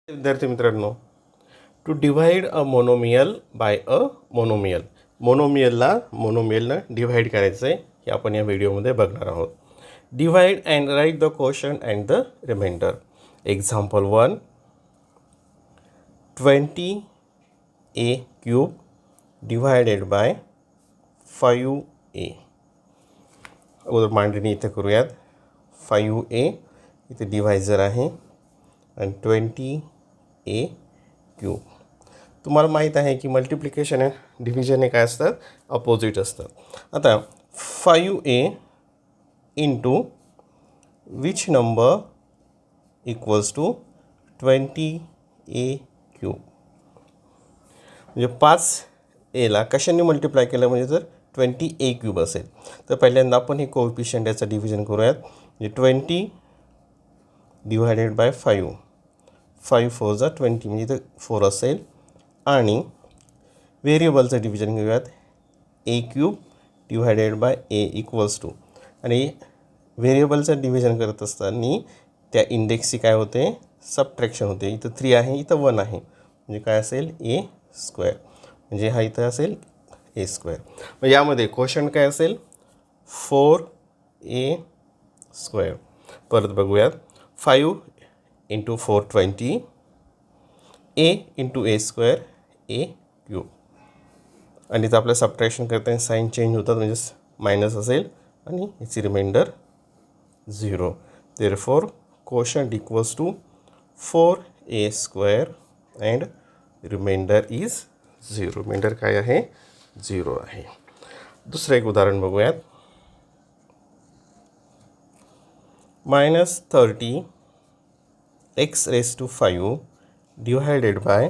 विद्यार्थी मित्रांनो, to divide a monomial by a monomial. मोनोमियलला मोनोमियलनं डिव्हाइड करायचं आहे हे आपण या व्हिडिओमध्ये बघणार आहोत. Divide and write the quotient and the remainder. Example 1, 20a³ divided by 5a. अगोदर मांडणी इथे करूयात. 5a इथे डिव्हायझर आहे आणि 20a³ तुम्हाला माहीत आहे की मल्टिप्लिकेशन आणि डिव्हिजन हे काय असतात, अपोजिट असतात. आता 5a into which number equals to 20a³ म्हणजे 5aला कशाने मल्टिप्लाय केलं म्हणजे जर 20a³ असेल तर पहिल्यांदा आपण हे कोएफिशियंट याचं डिव्हिजन करूयात. म्हणजे 20 डिव्हायडेड बाय 5, 5 4 जा 20 म्हणजे इथं 4 असेल. आणि व्हेरिएबलचं डिव्हिजन घेऊयात. a³ divided by a equals to, आणि व्हेरिएबलचं डिव्हिजन करत असताना त्या इंडेक्सची काय होते, सबट्रॅक्शन होते. इथं 3 आहे, इथं 1 आहे, म्हणजे काय असेल a². म्हणजे हा इथं असेल a². मग यामध्ये क्वोशंट काय असेल 4a². परत बघूयात. 5 into 4 20, a into a² a³. आणि इथं आपलं सबट्रॅक्शन करताना साईन चेंज होतात, म्हणजे मायनस असेल आणि याची remainder 0. Therefore quotient equals to 4a² and remainder is 0. Remainder काय आहे, 0 आहे. दुसरं एक उदाहरण बघूयात. -30x⁵ divided by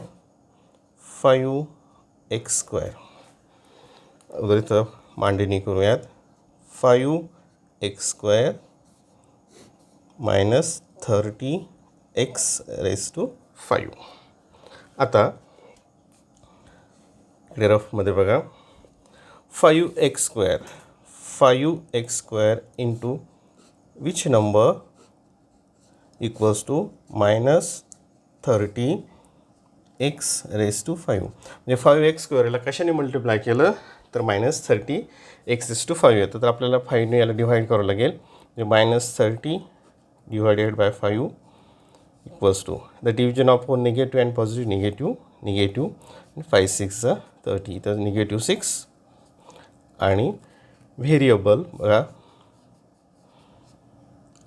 5x². अगोदर इथं मांडणी करूयात. 5x² minus 30x⁵. आता इकडे रफमध्ये बघा. 5x² into which number equals to -30x⁵. म्हणजे 5x² कशाने मल्टिप्लाय केलं तर -30x⁵ येतं. तर आपल्याला 5ने याला डिव्हाइड करावं लागेल. म्हणजे -30 divided by 5 equals to the division of negative and positive, negative 5 6 जा 30. इथं -6 आणि व्हेरिएबल बघा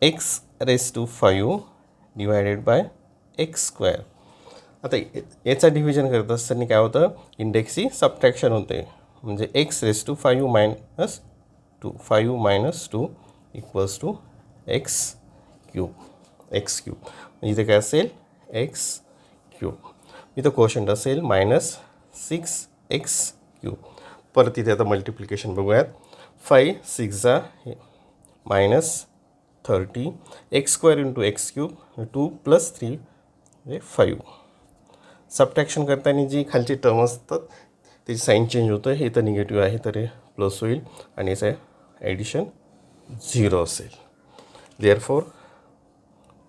x⁵ डिव्हायडेड बाय x². आता याचा डिव्हिजन करत असताना काय होतं, इंडेक्सची सबट्रॅक्शन होते. म्हणजे x⁵ minus 2, 5 minus 2 equals to x³ म्हणजे इथे काय असेल x³. इथं क्वोशंट असेल -6x³. परत इथे आता मल्टिप्लिकेशन बघूयात. 5 6 जा -30 x² इंटू x³ 2 + 3 म्हणजे 5. सबट्रॅक्शन करताना जी खालची टर्म असतात त्याची साईन चेंज होतं. हे तर निगेटिव्ह आहे तर हे प्लस होईल आणि याचं ॲडिशन 0 असेल. Therefore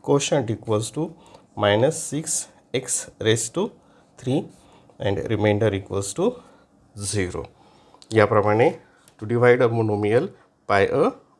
quotient equals to -6x⁵ and remainder equals to 0. याप्रमाणे to divide a monomial by a